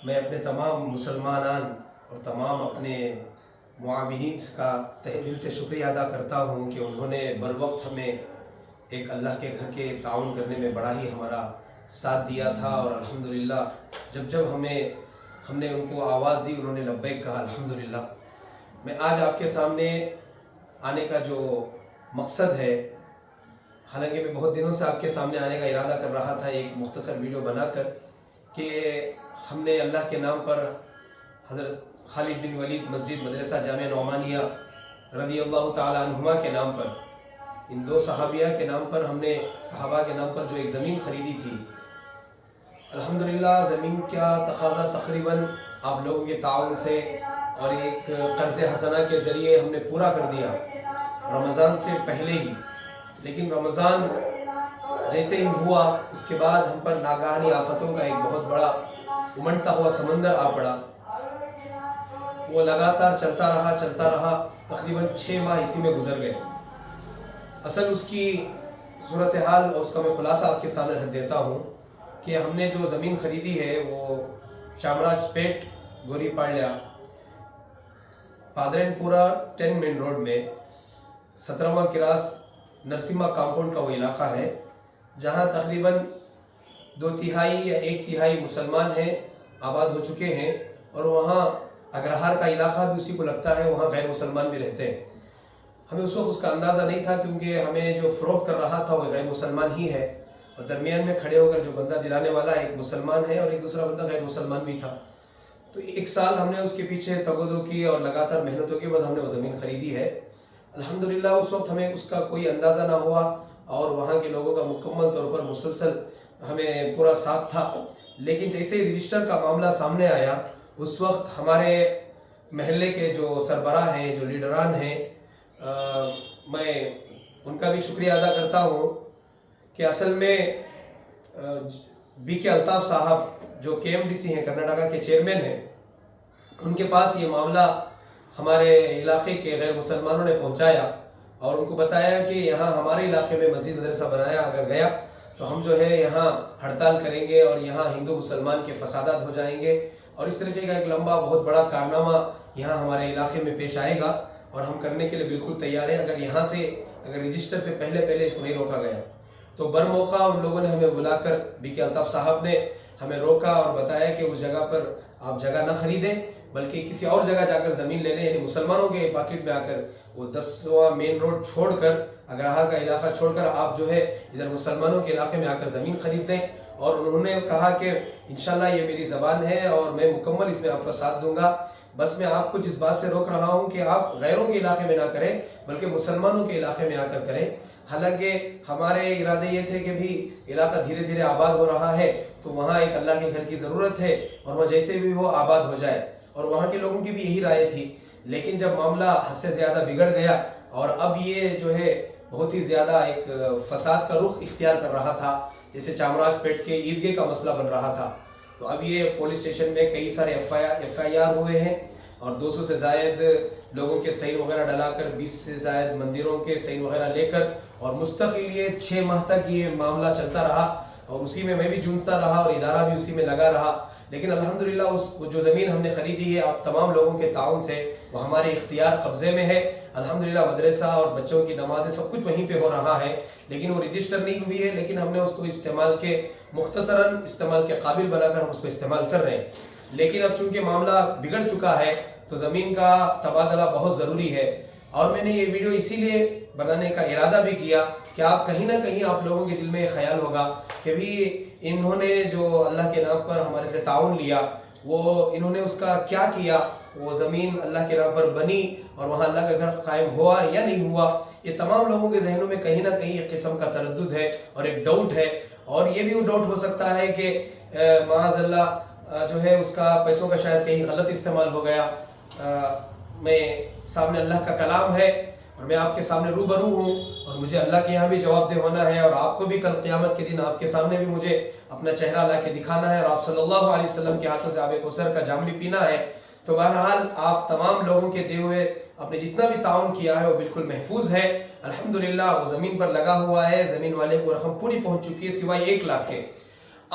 میں اپنے تمام مسلمانان اور تمام اپنے معاونین کا تہ دل سے شکریہ ادا کرتا ہوں کہ انہوں نے بروقت ہمیں ایک اللہ کے گھر کے تعاون کرنے میں بڑا ہی ہمارا ساتھ دیا تھا، اور الحمدللہ جب ہم نے ان کو آواز دی انہوں نے لبیک کہا الحمدللہ۔ میں آج آپ کے سامنے آنے کا جو مقصد ہے، حالانکہ میں بہت دنوں سے آپ کے سامنے آنے کا ارادہ کر رہا تھا ایک مختصر ویڈیو بنا کر، کہ ہم نے اللہ کے نام پر حضرت خالد بن ولید مسجد مدرسہ جامعہ نعمانیہ رضی اللہ تعالی عنہما کے نام پر، ان دو صحابیہ کے نام پر، ہم نے صحابہ کے نام پر جو ایک زمین خریدی تھی، الحمدللہ زمین کا تقاضا تقریباً آپ لوگوں کے تعاون سے اور ایک قرض حسنہ کے ذریعے ہم نے پورا کر دیا رمضان سے پہلے ہی۔ لیکن رمضان جیسے ہی ہوا اس کے بعد ہم پر ناگہانی آفتوں کا ایک بہت بڑا امنڈتا ہوا سمندر آ پڑا، وہ لگاتار چلتا رہا، تقریباً 6 ماہ اسی میں گزر گئے۔ اصل اس کی صورتحال اور اس کا میں خلاصہ آپ کے سامنے رکھ دیتا ہوں کہ ہم نے جو زمین خریدی ہے وہ چامراج پیٹ گوری پاڑیا پادرین پورا 10 مین روڈ میں 17واں کراس نرسمہ کامپاؤنڈ کا وہ علاقہ ہے، جہاں تقریباً 2/3 یا 1/3 مسلمان ہیں، آباد ہو چکے ہیں، اور وہاں اگرہار کا علاقہ بھی اسی کو لگتا ہے، وہاں غیر مسلمان بھی رہتے ہیں۔ ہمیں اس وقت اس کا اندازہ نہیں تھا، کیونکہ ہمیں جو فروخت کر رہا تھا وہ غیر مسلمان ہی ہے، اور درمیان میں کھڑے ہو کر جو بندہ دلانے والا ایک مسلمان ہے اور ایک دوسرا بندہ غیر مسلمان بھی تھا۔ تو 1 سال ہم نے اس کے پیچھے تگودو کی اور لگاتار محنتوں کے بعد ہم نے وہ زمین خریدی ہے۔ الحمدللہ اس وقت ہمیں اس کا کوئی اندازہ نہ ہوا، اور وہاں کے لوگوں کا مکمل طور پر مسلسل ہمیں پورا ساتھ تھا۔ لیکن جیسے ہی رجسٹر کا معاملہ سامنے آیا، اس وقت ہمارے محلے کے جو سربراہ ہیں، جو لیڈران ہیں، میں ان کا بھی شکریہ ادا کرتا ہوں کہ اصل میں بی کے الطاف صاحب جو KMDC ہیں، کرناٹکا کے چیئرمین ہیں، ان کے پاس یہ معاملہ ہمارے علاقے کے غیر مسلمانوں نے پہنچایا اور ان کو بتایا کہ یہاں ہمارے علاقے میں مسجد مدرسہ بنایا اگر گیا تو ہم جو ہے یہاں ہڑتال کریں گے اور یہاں ہندو مسلمان کے فسادات ہو جائیں گے، اور اس طریقے کا ایک لمبا بہت بڑا کارنامہ یہاں ہمارے علاقے میں پیش آئے گا، اور ہم کرنے کے لیے بالکل تیار ہیں اگر رجسٹر سے پہلے اس کو نہیں روکا گیا۔ تو بر موقع ان لوگوں نے ہمیں بلا کر، بی کے الطاف صاحب نے ہمیں روکا اور بتایا کہ اس جگہ پر آپ جگہ نہ خریدیں، بلکہ کسی اور جگہ جا کر زمین لے لیں، یعنی مسلمانوں کے پاکٹ میں آ کر وہ 10واں مین روڈ چھوڑ کر، اگرہار کا علاقہ چھوڑ کر آپ جو ہے ادھر مسلمانوں کے علاقے میں آ کر زمین خرید لیں۔ اور انہوں نے کہا کہ انشاءاللہ یہ میری زبان ہے اور میں مکمل اس میں آپ کا ساتھ دوں گا، بس میں آپ کو جس بات سے روک رہا ہوں کہ آپ غیروں کے علاقے میں نہ کریں بلکہ مسلمانوں کے علاقے میں آ کر کریں۔ حالانکہ ہمارے ارادے یہ تھے کہ بھی علاقہ دھیرے دھیرے آباد ہو رہا ہے، تو وہاں ایک اللہ کے گھر کی ضرورت ہے اور وہ جیسے بھی وہ آباد ہو جائے، اور وہاں کے لوگوں کی بھی یہی رائے تھی۔ لیکن جب معاملہ حد سے زیادہ بگڑ گیا اور اب یہ جو ہے بہت ہی زیادہ ایک فساد کا رخ اختیار کر رہا تھا، جیسے چامراج پیٹ کے عیدگاہ کا مسئلہ بن رہا تھا، تو اب یہ پولیس اسٹیشن میں کئی سارے FIR ہوئے ہیں، اور 200 سے زائد لوگوں کے سائن وغیرہ ڈلا کر، 20 سے زائد مندروں کے سائن وغیرہ لے کر، اور مستقل یہ 6 ماہ تک یہ معاملہ چلتا رہا، اور اسی میں بھی جونجتا رہا اور ادارہ بھی اسی میں لگا رہا۔ لیکن الحمدللہ جو زمین ہم نے خریدی ہے آپ تمام لوگوں کے تعاون سے، وہ ہمارے اختیار قبضے میں ہے۔ الحمدللہ مدرسہ اور بچوں کی نمازیں سب کچھ وہیں پہ ہو رہا ہے، لیکن وہ رجسٹر نہیں ہوئی ہے، لیکن ہم نے اس کو استعمال کے مختصراً استعمال کے قابل بنا کر ہم اس کو استعمال کر رہے ہیں۔ لیکن اب چونکہ معاملہ بگڑ چکا ہے تو زمین کا تبادلہ بہت ضروری ہے، اور میں نے یہ ویڈیو اسی لیے بنانے کا ارادہ بھی کیا کہ آپ کہیں نہ کہیں آپ لوگوں کے دل میں یہ خیال ہوگا کہ بھی انہوں نے جو اللہ کے نام پر ہمارے سے تعاون لیا، وہ انہوں نے اس کا کیا کیا، وہ زمین اللہ کے نام پر بنی اور وہاں اللہ کا گھر قائم ہوا یا نہیں ہوا۔ یہ تمام لوگوں کے ذہنوں میں کہیں نہ کہیں ایک قسم کا تردد ہے اور ایک ڈاؤٹ ہے، اور یہ بھی وہ ڈاؤٹ ہو سکتا ہے کہ معاذ اللہ جو ہے اس کا پیسوں کا شاید کہیں غلط استعمال ہو گیا۔ میں سامنے اللہ کا کلام ہے اور میں آپ کے سامنے روبرو ہوں، اور مجھے اللہ کے یہاں بھی جواب دہ ہونا ہے، اور آپ کو بھی کل قیامت کے دن آپ کے سامنے بھی مجھے اپنا چہرہ لا کے دکھانا ہے، اور آپ صلی اللہ علیہ وسلم کے ہاتھوں سے آب کوثر کا جام بھی پینا ہے۔ تو بہرحال آپ تمام لوگوں کے دیے ہوئے آپ نے جتنا بھی تعاون کیا ہے وہ بالکل محفوظ ہے۔ الحمدللہ وہ زمین پر لگا ہوا ہے، زمین والے کو رقم پوری پہنچ چکی ہے سوائے 1 لاکھ کے۔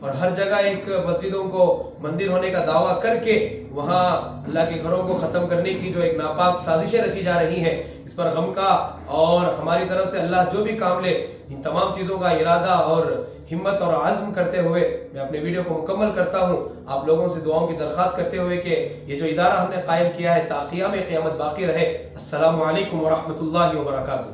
اور ہر جگہ ایک مسجدوں کو مندر ہونے کا دعویٰ کر کے وہاں اللہ کے گھروں کو ختم کرنے کی جو ایک ناپاک سازشیں رچی جا رہی ہیں، اس پر غم کا اور ہماری طرف سے اللہ جو بھی کام لے ان تمام چیزوں کا ارادہ اور ہمت اور عزم کرتے ہوئے میں اپنے ویڈیو کو مکمل کرتا ہوں، آپ لوگوں سے دعاؤں کی درخواست کرتے ہوئے کہ یہ جو ادارہ ہم نے قائم کیا ہے تا قیام قیامت باقی رہے۔ السلام علیکم ورحمۃ اللہ وبرکاتہ۔